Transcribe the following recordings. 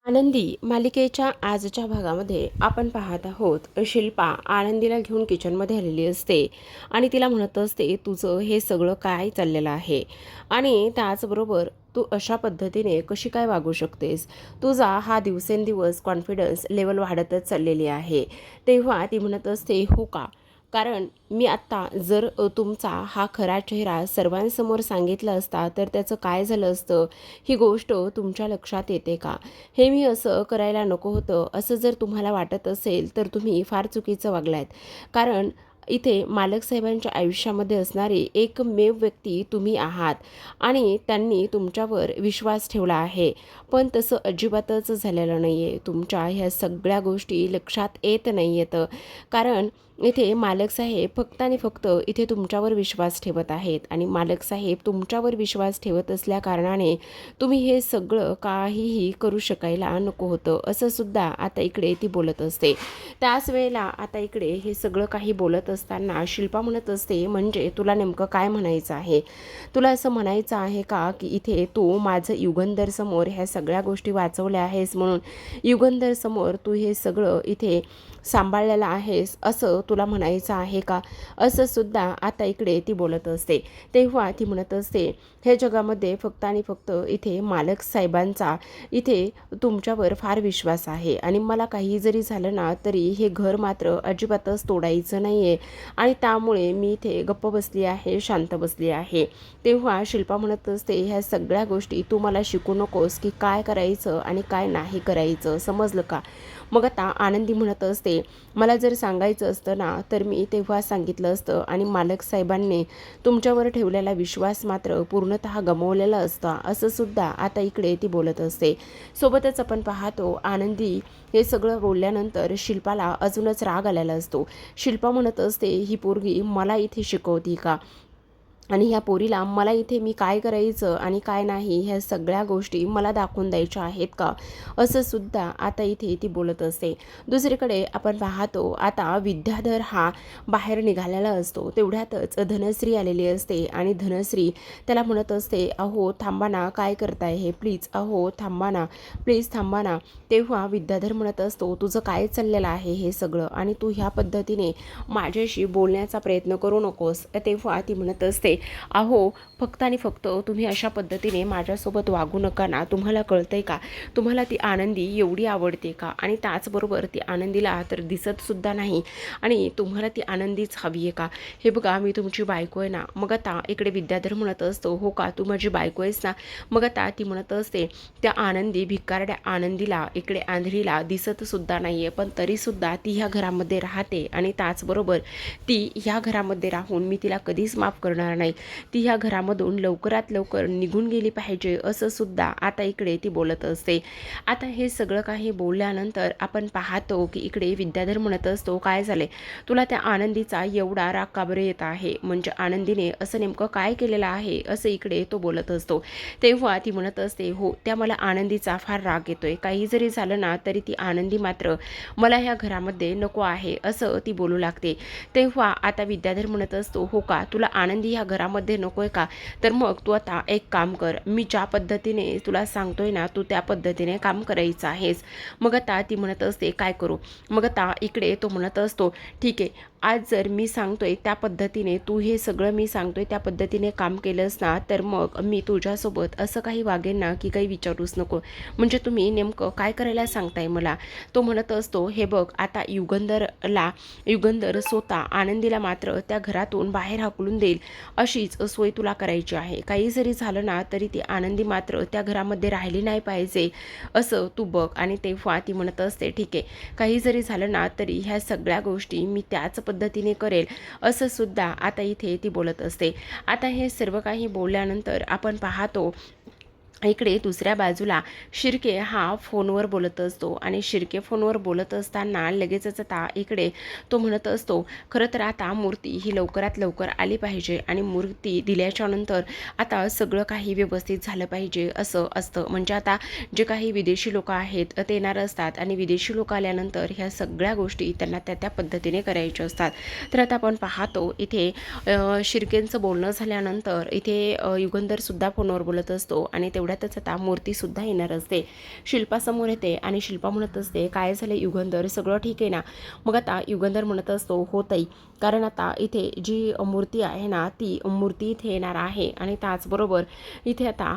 आनंदी मालिकेच्या आजच्या भागामध्ये आपण पाहत आहोत शिल्पा आनंदीला घेऊन किचनमध्ये आलेली असते आणि तिला म्हणत असते तुझं हे सगळं काय चाललेलं आहे आणि त्याचबरोबर तू अशा पद्धतीने कशी काय वागू शकतेस. तुझा हा दिवसेंदिवस कॉन्फिडन्स लेवल वाढतच चाललेली आहे. तेव्हा ती म्हणत असते हो का, कारण मी आत्ता जर तुमचा हा खरा चेहरा सर्वांसमोर सांगितला असता तर त्याचं काय झालं असतं ही गोष्ट तुमच्या लक्षात येते का. हे मी असं करायला नको होतं असं जर तुम्हाला वाटत असेल तर तुम्ही फार चुकीचं वागलात. कारण इथे मालक साहेबांच्या आयुष्यामध्ये असणारी एकमेव व्यक्ती तुम्ही आहात आणि त्यांनी तुमच्यावर विश्वास ठेवला आहे. पण तसं अजिबातच झालेलं नाही आहे. तुमच्या ह्या सगळ्या गोष्टी लक्षात येत नाही आहेत. कारण इथे मालक साहेब फक्त आणि फक्त इथे तुमच्यावर विश्वास ठेवत आहेत आणि मालक साहेब तुमच्यावर विश्वास ठेवत असल्या कारणाने तुम्ही हे सगळं काहीही करू शकायला नको होतं असं सुद्धा आता इकडे ती बोलत असते. त्याच वेळेला आता इकडे हे सगळं काही बोलत असताना शिल्पा म्हणत असते म्हणजे तुला नेमकं काय म्हणायचं आहे. तुला असं म्हणायचं आहे का की इथे तू माझं युगंधर समोर ह्या सगळ्या गोष्टी वाचवल्या आहेस म्हणून युगंधर समोर तू हे सगळं इथे सांभाळलेलं आहेस असं तुला म्हणायचं आहे का, असं सुद्धा आता इकडे ती बोलत असते. तेव्हा ती म्हणत असते हे जगामध्ये फक्त आणि फक्त इथे मालक साहेबांचा इथे तुमच्यावर फार विश्वास आहे आणि मला काही जरी झालं ना तरी हे घर मात्र अजिबातच तोडायचं नाही आहे आणि त्यामुळे मी इथे गप्प बसली आहे, शांत बसली आहे. तेव्हा शिल्पा म्हणत असते ह्या सगळ्या गोष्टी तू मला शिकू नकोस की काय करायचं आणि काय नाही करायचं, समजलं का. मग आता आनंदी म्हणत असते मला जर सांगायचं असतं ना तर मी तेव्हा सांगितलं असतं आणि मालक साहेबांनी तुमच्यावर ठेवलेला विश्वास मात्र पूर्णतः गमावलेला असता असं सुद्धा आता इकडे ती बोलत असते. सोबतच आपण पाहतो आनंदी हे सगळं बोलल्यानंतर शिल्पाला अजूनच राग आलेला असतो. शिल्पा म्हणत असते ही पोरगी मला इथे शिकवती का आणि ह्या पोरीला मला इथे मी काय करायचं आणि काय नाही ह्या सगळ्या गोष्टी मला दाखवून द्यायच्या आहेत का, असं सुद्धा आता इथे ती बोलत असते. दुसरीकडे आपण पाहतो आता विद्याधर हा बाहेर निघालेला असतो. तेवढ्यातच धनश्री आलेली असते आणि धनश्री त्याला म्हणत असते अहो थांबा ना, काय करताय हे, प्लीज अहो थांबा ना, प्लीज थांबा ना. तेव्हा विद्याधर म्हणत असतो तुझं काय चाललेलं आहे हे सगळं आणि तू ह्या पद्धतीने माझ्याशी बोलण्याचा प्रयत्न करू नकोस. तेव्हा ती म्हणत असते अहो फक्त आणि फक्त तुम्ही अशा पद्धतीने माझ्यासोबत वागू नका ना. तुम्हाला कळतंय का, तुम्हाला ती आनंदी एवढी आवडते का आणि त्याचबरोबर ती आनंदीला तर दिसतसुद्धा नाही आणि तुम्हाला ती आनंदीच हवी आहे का. हे बघा मी तुमची बायको आहे ना. मग आता इकडे विद्याधर म्हणत असतो हो का तू माझी बायको आहेस ना. मग आता ती म्हणत असते त्या आनंदी भिकारड्या आनंदीला इकडे आंधळीला दिसतसुद्धा नाही आहे पण तरीसुद्धा ती ह्या घरामध्ये राहते आणि त्याचबरोबर ती ह्या घरामध्ये राहून मी तिला कधीच माफ करणार नाही. ती ह्या घरामधून लवकरात लवकर निघून गेली पाहिजे असं सुद्धा आता इकडे ती बोलत असते. आता हे सगळं काही बोलल्यानंतर आपण पाहतो की इकडे विद्याधर म्हणत असतो काय झाले तुला त्या आनंदीचा एवढा राग का बरं येत आहे, म्हणजे आनंदीने असं नेमकं काय केलेलं आहे असं इकडे तो बोलत असतो. तेव्हा ती म्हणत असते हो त्या मला आनंदीचा फार राग येतोय, काही जरी झालं ना तरी ती आनंदी मात्र मला ह्या घरामध्ये नको आहे असं ती बोलू लागते. तेव्हा आता विद्याधर म्हणत असतो हो का तुला आनंदी ह्या घरामध्ये नको आहे का, तर मग तू आता एक काम कर, मी ज्या पद्धतीने तुला सांगतोय ना तू त्या पद्धतीने काम करायचं आहेस. मग आता ती म्हणत असते काय करू. मग आता इकडे तो म्हणत असतो ठीक आहे आज जर मी सांगतोय त्या पद्धतीने तू हे सगळं मी सांगतोय त्या पद्धतीने काम केलंस ना तर मग मी तुझ्यासोबत असं काही वागेन ना की काही विचारूच नको, म्हणजे तुम्ही नेमकं काय करायला सांगताय मला. तो म्हणत असतो हे बघ आता युगंधर स्वतः आनंदीला मात्र त्या घरातून बाहेर हाकलून देईल अशीच सोय तुला करायची आहे. काही जरी झालं ना तरी ती आनंदी मात्र त्या घरामध्ये राहिली नाही पाहिजे असं तू बघ. आणि तेव्हा ती म्हणत असते ठीक आहे काही जरी झालं ना तरी ह्या सगळ्या गोष्टी मी त्याच पद्धतीने करेल असं सुद्धा आता इथे ती बोलत असते. आता हे सर्व काही बोलल्यानंतर आपण पाहतो इकडे दुसऱ्या बाजूला शिर्के हा फोनवर बोलत असतो आणि शिर्के फोनवर बोलत असताना लगेचच आता इकडे तो म्हणत असतो खरं तर आता मूर्ती ही लवकरात लवकर आली पाहिजे आणि मूर्ती दिल्याच्या नंतर आता सगळं काही व्यवस्थित झालं पाहिजे असं असतं. म्हणजे आता जे काही विदेशी लोक आहेत ते येणार असतात आणि विदेशी लोक आल्यानंतर ह्या सगळ्या गोष्टी त्यांना त्या पद्धतीने करायच्या असतात. तर आता आपण पाहतो इथे शिर्केंचं बोलणं झाल्यानंतर इथे युगंधरसुद्धा फोनवर बोलत असतो आणि तेवढ्यातच आता मूर्तीसुद्धा येणार असते. शिल्पा समोर येते आणि शिल्पा म्हणत असते, काय झालं युगंधर, सगळं ठीक आहे ना? मग आता युगंधर म्हणत असतो, हो ताई, कारण आता इथे जी मूर्ती आहे ना ती मूर्ती इथे येणार आहे आणि त्याचबरोबर इथे आता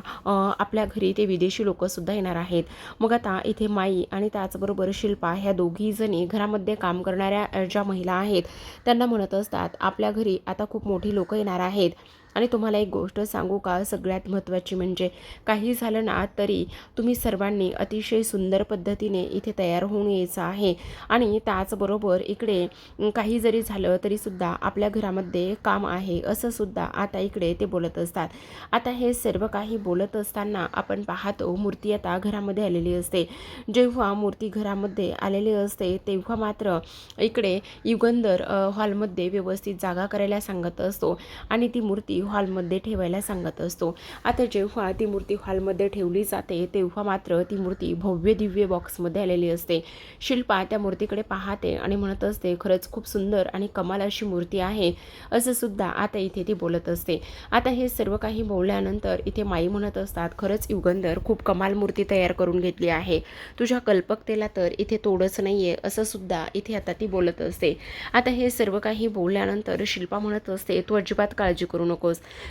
आपल्या घरी ते विदेशी लोकंसुद्धा येणार आहेत. मग आता इथे माई आणि त्याचबरोबर शिल्पा ह्या दोघी जणी घरामध्ये काम करणाऱ्या ज्या महिला आहेत त्यांना म्हणत असतात, आपल्या घरी आता खूप मोठी लोकं येणार आहेत आणि तुम्हाला एक गोष्ट सांगू का, सगळ्यात महत्त्वाची म्हणजे काही झालं ना तरी तुम्ही सर्वांनी अतिशय सुंदर पद्धतीने इथे तयार होऊन यायचं आहे आणि त्याचबरोबर इकडे काही जरी झालं तरीसुद्धा आपल्या घरामध्ये काम आहे असं सुद्धा आता इकडे ते बोलत असतात. आता हे सर्व काही बोलत असताना आपण पाहतो मूर्ती आता घरामध्ये आलेली असते. जेव्हा मूर्ती घरामध्ये आलेली असते तेव्हा मात्र इकडे युगंधर हॉलमध्ये व्यवस्थित जागा करायला सांगत असतो आणि ती मूर्ती हॉलमध्ये ठेवायला सांगत असतो. आता जेव्हा ती मूर्ती हॉलमध्ये ठेवली जाते तेव्हा मात्र ती मूर्ती भव्य दिव्य बॉक्समध्ये आलेली असते. शिल्पा त्या मूर्तीकडे पाहते आणि म्हणत असते, खरंच खूप सुंदर आणि कमाल अशी मूर्ती आहे असं सुद्धा आता इथे ती बोलत असते. आता हे सर्व काही बोलल्यानंतर इथे माई म्हणत असतात, खरंच युगंधर खूप कमाल मूर्ती तयार करून घेतली आहे, तुझ्या कल्पकतेला तर इथे तोडच नाही आहे असं सुद्धा इथे आता ती बोलत असते. आता हे सर्व काही बोलल्यानंतर शिल्पा म्हणत असते, तू अजिबात काळजी करू नकोस.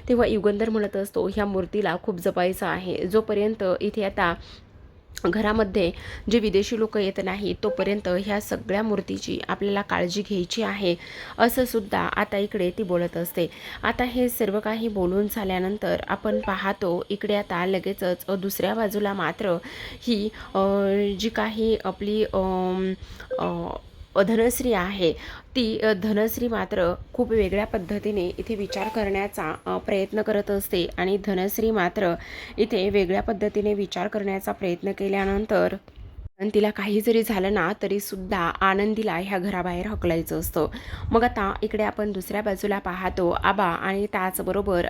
तेव्हा युगंधर म्हणत असतो, ह्या मूर्तीला खूप जपायचं आहे, जोपर्यंत इथे आता घरामध्ये जे विदेशी लोक येत नाहीत तोपर्यंत ह्या सगळ्या मूर्तीची आपल्याला काळजी घ्यायची आहे असं सुद्धा आता इकडे ती बोलत असते. आता हे सर्व काही बोलून झाल्यानंतर आपण पाहतो इकडे आता लगेचच दुसऱ्या बाजूला मात्र ही जी काही आपली धनश्री आहे ती धनश्री मात्र खूप वेगळ्या पद्धतीने इथे विचार करण्याचा प्रयत्न करत असते आणि धनश्री मात्र इथे वेगळ्या पद्धतीने विचार करण्याचा प्रयत्न केल्यानंतर आणि तिला काही जरी झालं ना तरीसुद्धा आनंदीला ह्या घराबाहेर हकलायचं असतं. मग आता इकडे आपण दुसऱ्या बाजूला पाहतो आबा आणि त्याचबरोबर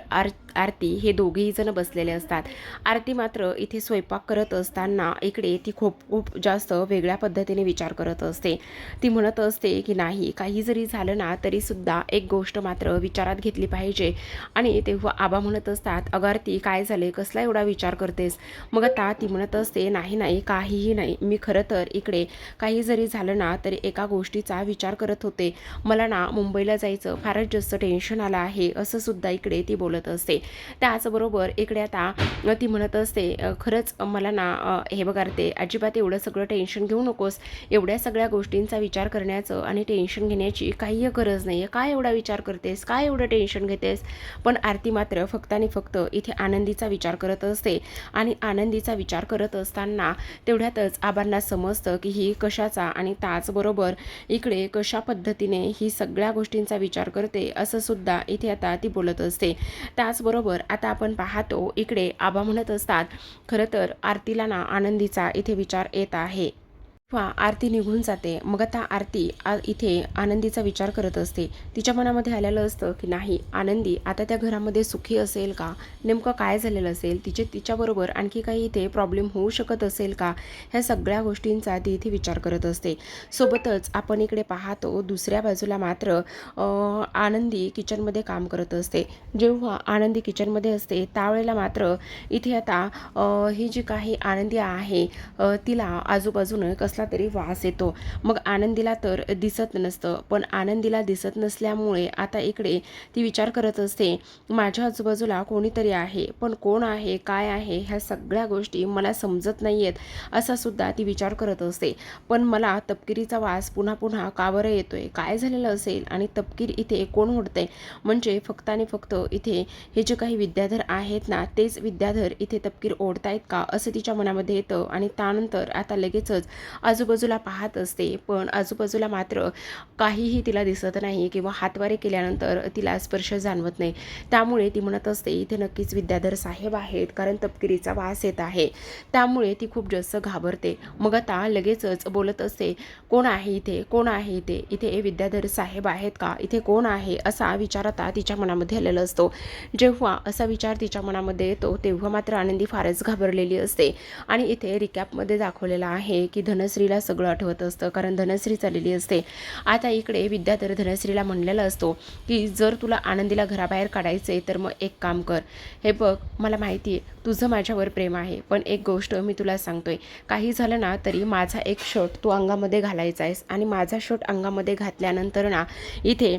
आरती हे दोघेही जण बसलेले असतात. आरती मात्र इथे स्वयंपाक करत असताना इकडे ती खूप जास्त वेगळ्या पद्धतीने विचार करत असते. ती म्हणत असते की नाही, काही जरी झालं ना तरीसुद्धा एक गोष्ट मात्र विचारात घेतली पाहिजे. आणि तेव्हा आबा म्हणत असतात, अगं आरती काय झाले, कसला एवढा विचार करतेस? मग आता ती म्हणत असते, नाही काहीही नाही, मी खरं तर इकडे काही जरी झालं ना तरी एका गोष्टीचा विचार करत होते. मला ना मुंबईला जायचं फारच जास्त टेन्शन आलं आहे असं सुद्धा इकडे ती बोलत असते. त्याचबरोबर इकडे आता ती म्हणत असते, खरंच मला ना हे बघा ते अजिबात एवढं सगळं टेन्शन घेऊ नकोस. एवढ्या सगळ्या गोष्टींचा विचार करण्याचं आणि टेन्शन घेण्याची काही गरज नाही आहे. काय एवढा विचार करतेस, काय एवढं टेन्शन घेतेस? पण आरती मात्र फक्त आणि फक्त इथे आनंदीचा विचार करत असते आणि आनंदीचा विचार करत असताना तेवढ्यातच आबांना समजतं की ही कशाचा आणि त्याचबरोबर इकडे कशा पद्धतीने ही सगळ्या गोष्टींचा विचार करते असं सुद्धा इथे आता ती बोलत असते. त्याचबरोबर आता आपण पाहतो इकडे आबा म्हणत असतात, खरं तर आरतीला ना आनंदीचा इथे विचार येत आहे. आरती निघून जाते. मग आता आरती इथे आनंदीचा विचार करत असते. तिच्या मनामध्ये आलेलं असतं की नाही, आनंदी आता त्या घरामध्ये सुखी असेल का, नेमकं काय झालेलं असेल, तिच्याबरोबर आणखी काही इथे प्रॉब्लेम होऊ शकत असेल का, ह्या सगळ्या गोष्टींचा ती इथे विचार करत असते. सोबतच आपण इकडे पाहतो दुसऱ्या बाजूला मात्र आनंदी किचनमध्ये काम करत असते. जेव्हा आनंदी किचनमध्ये असते त्यावेळेला मात्र इथे आता ही जी काही आनंदी आहे तिला आजूबाजूनं कसला तरी वास येतो. मग आनंदीला तर दिसत नसतं, पण आनंदीला दिसत नसल्यामुळे आता इकडे ती विचार करत असते, माझ्या आजूबाजूला कोणीतरी आहे, पण कोण आहे, काय आहे, ह्या सगळ्या गोष्टी मला समजत नाही आहेत असा सुद्धा ती विचार करत असते. पण मला तपकिरीचा वास पुन्हा पुन्हा का बरं येतोय, काय झालेलं असेल आणि तपकीर इथे कोण ओढतंय? म्हणजे फक्त आणि फक्त इथे हे जे काही विद्याधर आहेत ना तेच विद्याधर इथे तपकीर ओढतायत का असं तिच्या मनामध्ये येतं. आणि त्यानंतर आता लगेचच आजूबाजूला पाहत असते, पण आजूबाजूला मात्र काहीही तिला दिसत नाही किंवा हातवारे केल्यानंतर तिला स्पर्श जाणवत नाही. त्यामुळे ती म्हणत असते, इथे नक्कीच विद्याधर साहेब आहेत, कारण तपकिरीचा वास येत आहे. त्यामुळे ती खूप जास्त घाबरते. मग आता लगेचच बोलत असते, कोण आहे इथे, कोण आहे इथे, इथे विद्याधर साहेब आहेत का, इथे कोण आहे, असा विचार आता तिच्या मनामध्ये आलेला असतो. जेव्हा असा विचार तिच्या मनामध्ये येतो तेव्हा मात्र आनंदी फारच घाबरलेली असते. आणि इथे रिकॅपमध्ये दाखवलेला आहे की धनश्री धनश्रीला सगळं आठवत असतं, कारण धनश्री चाललेली असते. आता इकडे विद्याधर धनश्रीला म्हणलेला असतो की जर तुला आनंदीला घराबाहेर काढायचे तर मग एक काम कर, हे बघ मला माहिती आहे तुझं माझ्यावर प्रेम आहे, पण एक गोष्ट मी तुला सांगतोय, काही झालं ना तरी माझा एक शर्ट तू अंगामध्ये घालायचा आहेस आणि माझा शर्ट अंगामध्ये घातल्यानंतर ना इथे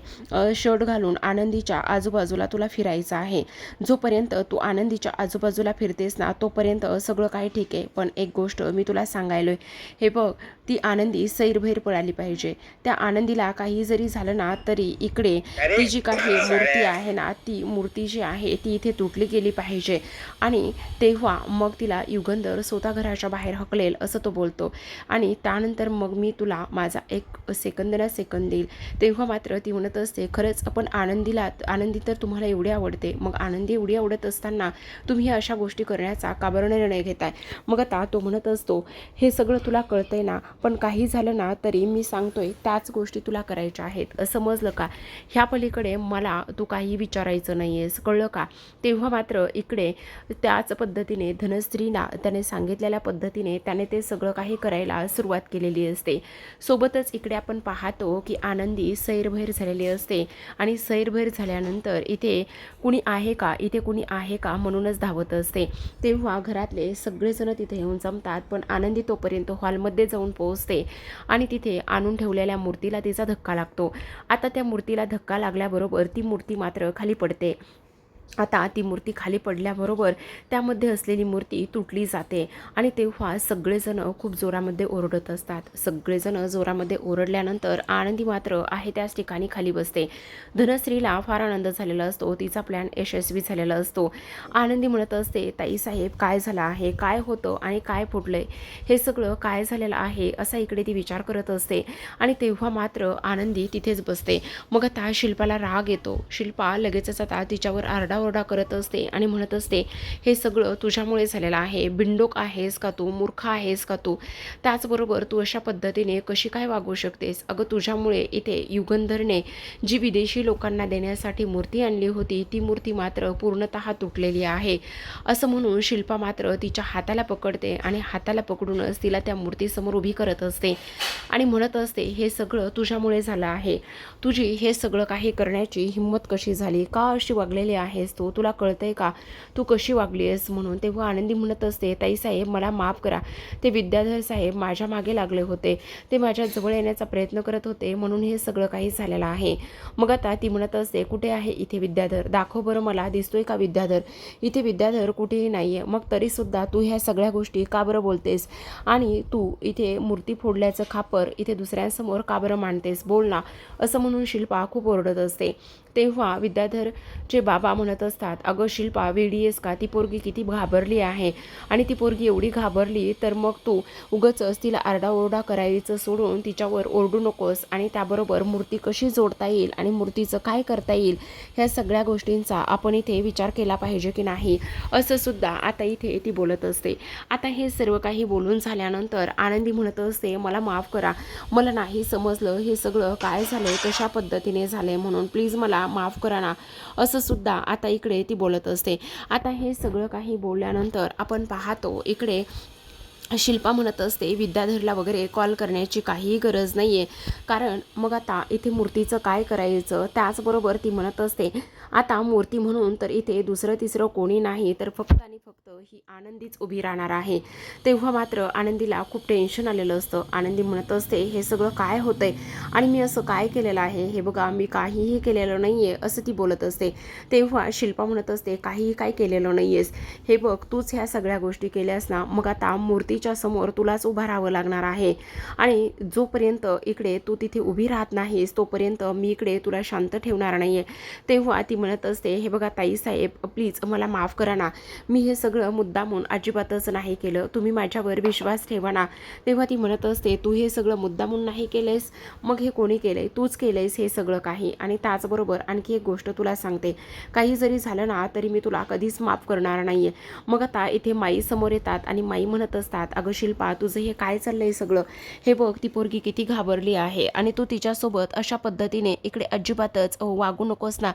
शर्ट घालून आनंदीच्या आजूबाजूला तुला फिरायचं आहे. जोपर्यंत तू आनंदीच्या आजूबाजूला फिरतेस ना तोपर्यंत सगळं काही ठीक आहे, पण एक गोष्ट मी तुला सांगायलोय, हे बघ ती आनंदी सैरभैर पळाली पाहिजे. त्या आनंदीला काही जरी झालं ना तरी इकडे ती जी काही मूर्ती आहे ना ती मूर्ती जी आहे ती इथे तुटली गेली पाहिजे आणि तेव्हा मग तिला युगंधर स्वतः घराच्या बाहेर हकलेल असं तो बोलतो. आणि त्यानंतर मग मी तुला माझा एक सेकंद ना सेकंद देईल. तेव्हा मात्र ती म्हणत असते, खरंच आपण आनंदी तर तुम्हाला एवढी आवडते, मग आनंदी एवढी आवडत असताना तुम्ही अशा गोष्टी करण्याचा का बरं निर्णय घेताय. मग आता तो म्हणत असतो, हे सगळं तुला कळतंय ना, पण काही झालं ना तरी मी सांगतोय त्याच गोष्टी तुला करायच्या आहेत, समजलं का. ह्या पलीकडे मला तू काही विचारायचं नाही आहेस, कळलं का. तेव्हा मात्र इकडे त्याच पद्धतीने धनश्रीला त्याने सांगितलेल्या पद्धतीने त्याने ते सगळं काही करायला सुरुवात केलेली असते. सोबतच इकडे आपण पाहतो की आनंदी सैरभैर झालेली असते आणि सैरभैर झाल्यानंतर इथे कुणी आहे का म्हणूनच धावत असते. तेव्हा घरातले सगळेजण तिथे येऊन जमतात, पण आनंदी तोपर्यंत हॉलमध्ये जाऊन पोहोचते आणि तिथे आणून ठेवलेल्या मूर्तीला तिचा धक्का लागतो. आता त्या मूर्तीला धक्का लागल्याबरोबर ती मूर्ती मात्र खाली पडते. आता ती मूर्ती खाली पडल्याबरोबर त्यामध्ये असलेली मूर्ती तुटली जाते आणि तेव्हा सगळेजण खूप जोरामध्ये ओरडत असतात. सगळेजण जोरामध्ये ओरडल्यानंतर आनंदी मात्र आहे त्याच ठिकाणी खाली बसते. धनश्रीला फार आनंद झालेला असतो, तिचा प्लॅन यशस्वी झालेला असतो. आनंदी म्हणत असते, ताईसाहेब काय झालं आहे, काय होतं आणि काय फुटलंय, हे सगळं काय झालेलं आहे असा इकडे ती विचार करत असते. आणि तेव्हा मात्र आनंदी तिथेच बसते. मग आता शिल्पाला राग येतो. शिल्पा लगेचच आता तिच्यावर आरडाओरडा करत असते आणि म्हणत असते, हे सगळं तुझ्यामुळे झालेलं आहे, बिंडोक आहेस का तू, मूर्ख आहेस का तू, त्याचबरोबर तू अशा पद्धतीने कशी काय वागू शकतेस. अगं तुझ्यामुळे इथे युगंधरने जी विदेशी लोकांना देण्यासाठी मूर्ती आणली होती ती मूर्ती मात्र पूर्णतः तुटलेली आहे, असं म्हणून शिल्पा मात्र तिच्या हाताला पकडते आणि हाताला पकडूनच तिला त्या मूर्तीसमोर उभी करत असते आणि म्हणत असते, हे सगळं तुझ्यामुळे झालं आहे, तुझी हे सगळं काही करण्याची हिंमत कशी झाली, का अशी वागलेली आहेस तू, तुला कळतंय का तू कशी वागली आहेस म्हणून. तेव्हा आनंदी म्हणत असते, ताईसाहेब मला माफ करा, ते विद्याधर साहेब माझ्या मागे लागले होते, ते माझ्या जवळ येण्याचा प्रयत्न करत होते म्हणून हे सगळं काही झालेलं आहे. मग आता ती म्हणत असते, कुठे आहे इथे विद्याधर, दाखव बरं मला, दिसतोय का विद्याधर, इथे विद्याधर कुठेही नाही आहे, मग तरीसुद्धा तू ह्या सगळ्या गोष्टी का बरं बोलतेस आणि तू इथे मूर्ती फोडल्याचं खापर इथे दुसऱ्यांसमोर का बरं मांडतेस, बोल ना, असं म्हणून शिल्पा खूप ओरडत असते. तेव्हा विद्याधरचे बाबा म्हणत असतात, अगं शिल्पा वेडी आहेस का, ती पोरगी किती घाबरली आहे आणि ती पोरगी एवढी घाबरली तर मग तू उगाचच तिला आरडाओरडा करायचं सोडून तिच्यावर ओरडू नकोस आणि त्याबरोबर मूर्ती कशी जोडता येईल आणि मूर्तीचं काय करता येईल ह्या सगळ्या गोष्टींचा आपण इथे विचार केला पाहिजे की नाही, असं सुद्धा आता इथे ती बोलत असते. आता हे सर्व काही बोलून झाल्यानंतर आनंदी म्हणत असते, मला माफ करा, मला नाही समजलं हे सगळं काय झालंय, कशा पद्धतीने झालंय म्हणून, प्लीज मला माफ करा ना, असं सुद्धा आता इकडे ती बोलत असते. आता हे सगळं काही बोलल्यानंतर आपण पाहतो इकडे शिल्पा म्हणत असते, विद्याधरला वगैरे कॉल करण्याची काहीही गरज नाही आहे, कारण मग आता इथे मूर्तीचं काय करायचं. त्याचबरोबर ती म्हणत असते, आता मूर्ती म्हणून तर इथे दुसरं तिसरं कोणी नाही तर फक्त आणि फक्त ही आनंदीच उभी राहणार आहे. तेव्हा मात्र आनंदीला खूप टेन्शन आलेलं असतं. आनंदी म्हणत असते, हे सगळं काय होतंय आणि मी असं काय केलेलं आहे, हे बघा मी काहीही केलेलं नाही आहे, असं ती बोलत असते. तेव्हा शिल्पा म्हणत असते, काहीही काय केलेलं नाही आहेस, हे बघ तूच ह्या सगळ्या गोष्टी केल्यास ना, मग आता मूर्तीच्या समोर तुलाच उभा राहावं लागणार आहे आणि जोपर्यंत इकडे तू तिथे उभी राहत नाहीस तोपर्यंत मी इकडे तुला शांत ठेवणार नाही आहे. तेव्हा ती म्हणत असते, हे बघा ताईसाहेब प्लीज मला माफ करा ना, मी हे सगळं मुद्दामून अजिबातच नाही केलं, तुम्ही माझ्यावर विश्वास ठेवा ना. तेव्हा ती म्हणत असते, तू हे सगळं मुद्दामून नाही केलेस, मग हे कोणी केलंय, तूच केलंयस हे सगळं काही. आणि त्याचबरोबर आणखी एक गोष्ट तुला सांगते, काही जरी झालं ना तरी मी तुला कधीच माफ करणार नाही आहे. मग आता इथे माई समोर येतात आणि माई म्हणत असतात, अगं शिल्पा तुझं हे काय चाललंय सगळं, हे बघ ती पोरगी किती घाबरली आहे आणि तू तिच्यासोबत अशा पद्धतीने इकडे अजिबातच वागू नकोस ना,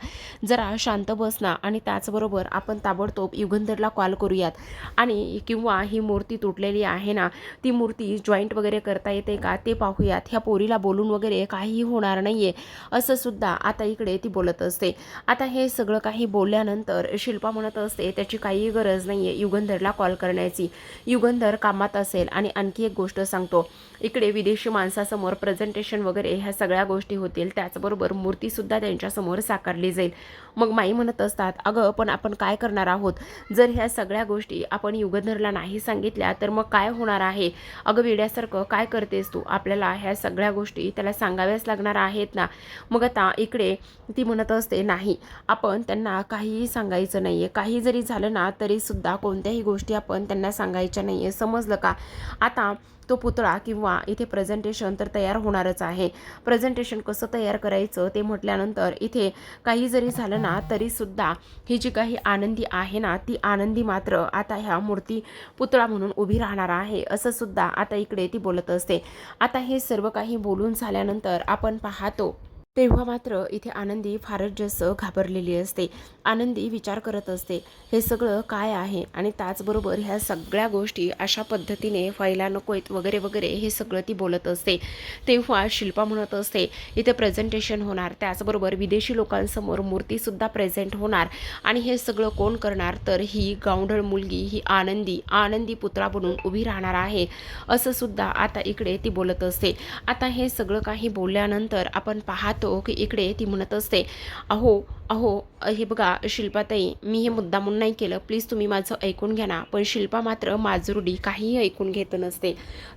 जरा शांत बस ना. आणि त्याचबरोबर आपण ताबडतोब युगंधरला कॉल करूया पाहूयात. आणि किंवा ही मूर्ती तुटलेली आहे ना, ती मूर्ती जॉईंट वगैरे करता येते का ते पाहूयात. ह्या पोरीला बोलून वगैरे काहीही होणार नाहीये असं सुद्धा आता इकडे ती बोलत असते. आता हे सगळं काही बोलल्यानंतर शिल्पा म्हणत असते त्याची काही गरज नाहीये युगंधरला कॉल करण्याची. युगंधर कामात असेल. आणि आणखी एक गोष्ट सांगतो, इकडे विदेशी माणसासमोर प्रेझेंटेशन वगैरे ह्या सगळ्या गोष्टी होतील, त्याचबरोबर मूर्तीसुद्धा त्यांच्यासमोर साकारली जाईल. मग माई म्हणत असतात, अगं पण आपण काय करणार आहोत, जर ह्या सगळ्या गोष्टी आपण युगंधरला नाही सांगितल्या तर मग काय होणार आहे. अगं वेड्यासारखं काय करतेस तू, आपल्याला ह्या सगळ्या गोष्टी त्याला सांगाव्याच लागणार आहेत ना. मग आता इकडे ती म्हणत असते, नाही आपण त्यांना काहीही सांगायचं नाहीये. काही जरी झालं ना तरी सुद्धा कोणत्याही गोष्टी आपण त्यांना सांगायच्या नाहीये, समजलं का. आता तो पुतळा किंवा इथे प्रेझेंटेशन तर तयार होणारच आहे. प्रेझेंटेशन कसं तयार करायचं ते म्हटल्यानंतर इथे काही जरी झालं ना तरी सुद्धा ही जी काही आनंदी आहे ना, ती आनंदी मात्र आता ह्या मूर्ती पुतळा म्हणून उभी राहणार आहे असं सुद्धा आता इकडे ती बोलत असते. आता हे सर्व काही बोलून झाल्यानंतर आपण पाहतो तेव्हा मात्र इथे आनंदी फारच जास्त घाबरलेली असते. आनंदी विचार करत असते हे सगळं काय आहे, आणि त्याचबरोबर ह्या सगळ्या गोष्टी अशा पद्धतीने व्हायला नकोत वगैरे वगैरे हे सगळं ती बोलत असते. तेव्हा शिल्पा म्हणत असते इथे प्रेझेंटेशन होणार, त्याचबरोबर विदेशी लोकांसमोर मूर्तीसुद्धा प्रेझेंट होणार, आणि हे सगळं कोण करणार तर ही गावंढळ मुलगी ही आनंदी पुतळा बनून उभी राहणार आहे असं सुद्धा आता इकडे ती बोलत असते. आता हे सगळं काही बोलल्यानंतर आपण पाहतो की इकडे ती म्हणत असते, अहो अहो हे बघा शिल्पाताई, मी हे मुद्दामून नाही केलं, प्लीज तुम्ही माझं ऐकून घ्या ना. पण शिल्पा मात्र माजुरडी काहीही ऐकून घेत नसते.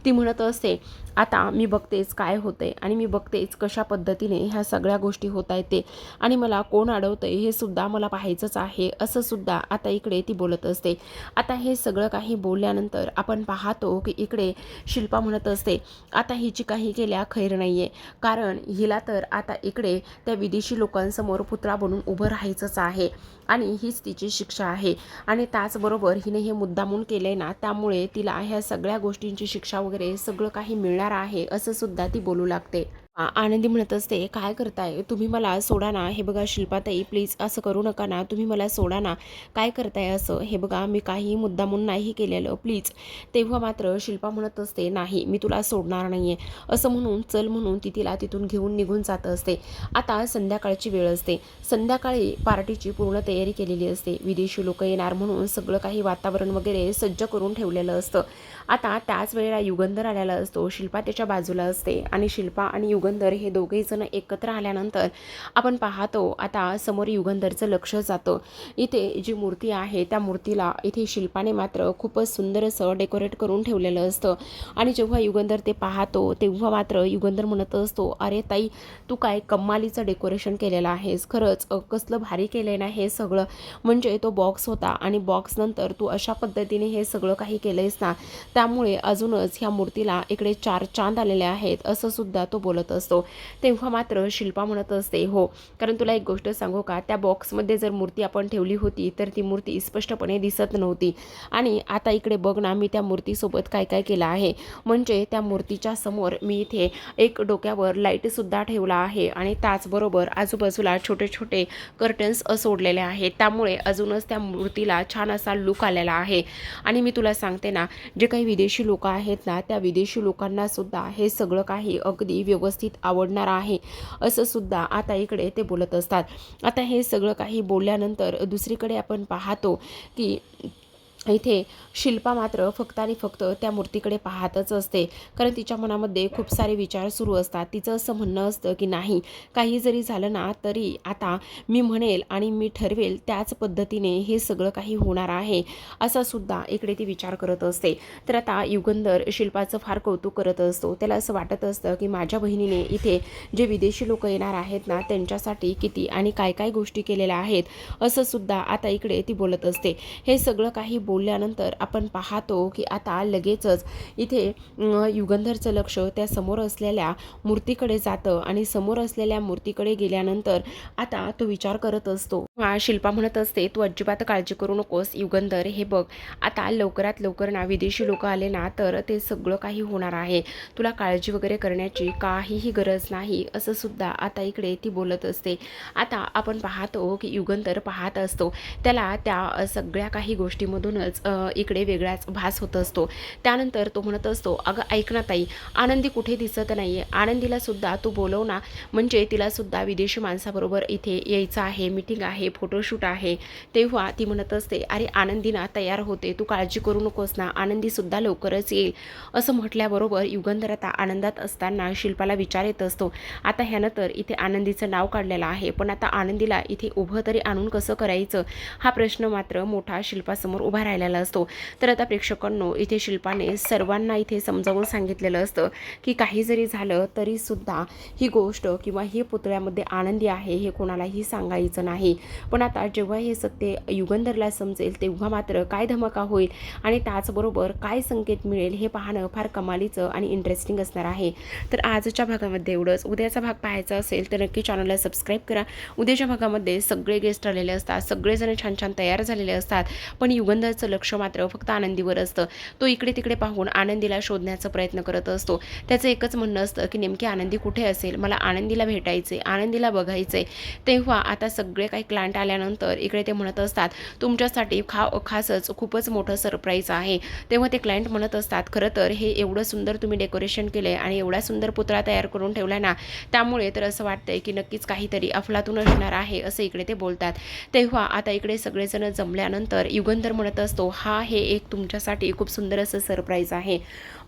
ती म्हणत असते, आता मी बघतेच काय होतंय, आणि मी बघतेच कशा पद्धतीने ह्या सगळ्या गोष्टी होत आहेत ते, आणि मला कोण अडवतंय हे सुद्धा मला पाहायचंच आहे असं सुद्धा आता इकडे ती बोलत असते. आता हे सगळं काही बोलल्यानंतर आपण पाहतो की इकडे शिल्पा म्हणत असते, आता हिची काही केल्या खैर नाहीये, कारण हिला तर आता इकडे त्या विदेशी लोकांसमोर पुतळा बनून उभं राहायचंच आहे, आणि हीच तिची शिक्षा आहे. आणि त्याचबरोबर हिने हे मुद्दामून केलंय ना, त्यामुळे तिला ह्या सगळ्या गोष्टींची शिक्षा वगैरे सगळं काही मिळणार आहे असं सुद्धा ती बोलू लागते. आनंदी म्हणत असते, काय करताय तुम्ही, मला सोडा ना. हे बघा शिल्पाताई, प्लीज असं करू नका ना, तुम्ही मला सोडा ना, काय करताय असं, हे बघा मी काही मुद्दामून नाही केलेलं, प्लीज. तेव्हा मात्र शिल्पा म्हणत असते, नाही मी तुला सोडणार नाहीये असं म्हणून चल म्हणून ती तिला तिथून घेऊन निघून जात असते. आता संध्याकाळची वेळ असते. संध्याकाळी पार्टीची पूर्ण तयारी केलेली असते. विदेशी लोक येणार म्हणून सगळं काही वातावरण वगैरे सज्ज करून ठेवलेलं असतं. आता त्याच वेळेला युगंधर आलेला असतो. शिल्पा त्याच्या बाजूला असते, आणि शिल्पा आणि युगंधर हे दोघेही जण एकत्र आल्यानंतर आपण पाहतो आता समोर युगंधरचं लक्ष जातं. इथे जी मूर्ती आहे त्या मूर्तीला इथे शिल्पाने मात्र खूपच सुंदर असं डेकोरेट करून ठेवलेलं असतं. आणि जेव्हा युगंधर ते पाहतो तेव्हा मात्र युगंधर म्हणत असतो, अरे ताई, तू काय कमालीचं डेकोरेशन केलेलं आहेस, खरंच कसलं भारी केलंय ना हे सगळं. म्हणजे तो बॉक्स होता, आणि बॉक्स नंतर तू अशा पद्धतीने हे सगळं काही केलंयस ना, त्यामुळे अजूनच ह्या मूर्तीला इकडे 4 चांद आलेले आहेत असं सुद्धा तो बोलत असतो. तेव्हा मात्र शिल्पा म्हणत असते, हो, कारण तुला एक गोष्ट सांगू का, त्या बॉक्समध्ये जर मूर्ती आपण ठेवली होती तर ती मूर्ती स्पष्टपणे दिसत नव्हती, आणि आता इकडे बघ ना, मी त्या मूर्तीसोबत काय काय केलं आहे. म्हणजे त्या मूर्तीच्या समोर मी इथे एक डोक्यावर लाईटसुद्धा ठेवला आहे, आणि त्याचबरोबर आजूबाजूला छोटे छोटे कर्टन्स सोडलेले आहेत, त्यामुळे अजूनच त्या मूर्तीला छान असा लुक आलेला आहे. आणि मी तुला सांगते ना, जे काही विदेशी लोक आहेत ना, त्या विदेशी लोकांना सुद्धा हे सगळं काही अगदी व्यवस्थित आवडणार आहे असं सुद्धा आता इकडे ते बोलत असतात. आता हे सगळं काही बोलल्यानंतर दुसरीकडे आपण पाहतो की इथे शिल्पा मात्र फक्त आणि फक्त त्या मूर्तीकडे पाहतच असते, कारण तिच्या मनामध्ये खूप सारे विचार सुरू असतात. तिचं असं म्हणणं असतं की नाही, काही जरी झालं ना तरी आता मी म्हणेल आणि मी ठरवेल त्याच पद्धतीने हे सगळं काही होणार आहे असा सुद्धा इकडे ती विचार करत असते. तर आता युगंधर शिल्पाचं फार कौतुक करत असतो. त्याला असं वाटत असतं की माझ्या बहिणीने इथे जे विदेशी लोक येणार आहेत ना, त्यांच्यासाठी किती आणि काय काय गोष्टी केलेल्या आहेत असं सुद्धा आता इकडे ती बोलत असते. हे सगळं काही बोलल्यानंतर आपण पाहतो की आता लगेचच इथे युगंधरचं लक्ष त्या समोर असलेल्या मूर्तीकडे जातं, आणि समोर असलेल्या मूर्तीकडे गेल्यानंतर आता तो विचार करत असतो. शिल्पा म्हणत असते, तू अजिबात काळजी करू नकोस युगंधर, हे बघ आता लवकरात लवकर ना विदेशी लोक आले ना तर ते सगळं काही होणार आहे, तुला काळजी वगैरे करण्याची काहीही गरज नाही असं सुद्धा आता इकडे ती बोलत असते. आता आपण पाहतो की युगंधर पाहत असतो, त्याला त्या सगळ्या काही गोष्टीमधून पाहूनच इकडे वेगळाच भास होत असतो. त्यानंतर तो म्हणत असतो, अगं ऐक ना ताई, आनंदी कुठे दिसत नाही आहे, आनंदीला सुद्धा तू बोलव ना, म्हणजे तिला सुद्धा विदेशी माणसाबरोबर इथे यायचं आहे, मीटिंग आहे, फोटोशूट आहे. तेव्हा ती म्हणत असते, अरे आनंदी ना तयार होते, तू काळजी करू नकोस ना, आनंदीसुद्धा लवकरच येईल. असं म्हटल्याबरोबर युगंधर आता आनंदात असताना शिल्पाला विचार येत असतो, आता ह्यानं तर इथे आनंदीचं नाव काढलेलं आहे, पण आता आनंदीला इथे उभं तरी आणून कसं करायचं, हा प्रश्न मात्र मोठा शिल्पासमोर उभा राहिलेला असतो. तर आता प्रेक्षकांनो, इथे शिल्पाने सर्वांना इथे समजावून सांगितलेलं असतं की काही जरी झालं तरीसुद्धा ही गोष्ट किंवा ही पुतळ्यामध्ये आनंदी आहे हे कोणालाही सांगायचं नाही. पण आता जेव्हा हे सत्य युगंधरला समजेल तेव्हा मात्र काय धमाका होईल आणि त्याचबरोबर काय संकेत मिळेल हे पाहणं फार कमालीचं आणि इंटरेस्टिंग असणार आहे. तर आजच्या भागामध्ये एवढंच. उद्याचा भाग पाहायचा असेल तर नक्की चॅनलला सबस्क्राईब करा. उद्याच्या भागामध्ये सगळे गेस्ट आलेले असतात, सगळेजण छान छान तयार झालेले असतात, पण युगंधरचं लक्ष मात्र फक्त आनंदीवर असतं. तो इकडे तिकडे पाहून आनंदीला शोधण्याचा प्रयत्न करत असतो. त्याचं एकच म्हणणं असतं की नेमकी आनंदी कुठे असेल, मला आनंदीला भेटायचे, आनंदीला बघायचे. तेव्हा आता सगळे काही क्लायंट आल्यानंतर इकडे ते म्हणत असतात, तुमच्यासाठी खासच खूपच मोठं सरप्राईज आहे. तेव्हा ते क्लायंट म्हणत असतात, खरं तर हे एवढं सुंदर तुम्ही डेकोरेशन केलं आहे आणि एवढा सुंदर पुतळा तयार करून ठेवला ना, त्यामुळे तर असं वाटतंय की नक्कीच काहीतरी अफलातून असणार आहे, असं इकडे ते बोलतात. तेव्हा आता इकडे सगळेजण जमल्यानंतर युगंधर म्हणत असतो, हे एक तुमच्यासाठी खूप सुंदर असं सरप्राईज आहे.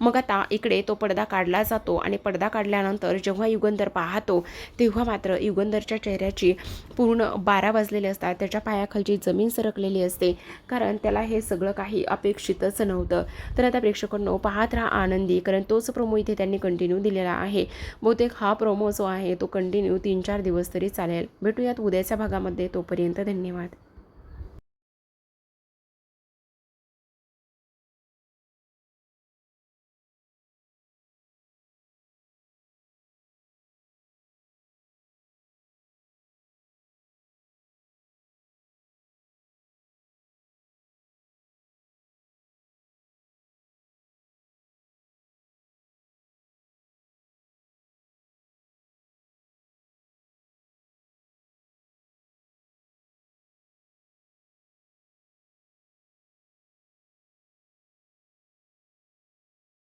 मग आता इकडे तो पडदा काढला जातो आणि पडदा काढल्यानंतर जेव्हा युगंधर पाहतो तेव्हा मात्र युगंधरच्या चेहऱ्याची पूर्ण 12 वाजलेले असतात. त्याच्या पायाखालची जमीन सरकलेली असते, कारण त्याला हे सगळं काही अपेक्षितच नव्हतं. तर आता प्रेक्षकांनो, पाहत राहा आनंदी, कारण तोच प्रोमो इथे त्यांनी कंटिन्यू दिलेला आहे. बहुतेक हा प्रोमो जो आहे तो कंटिन्यू 3-4 दिवस तरी चालेल. भेटूयात उद्याच्या भागामध्ये. तोपर्यंत धन्यवाद.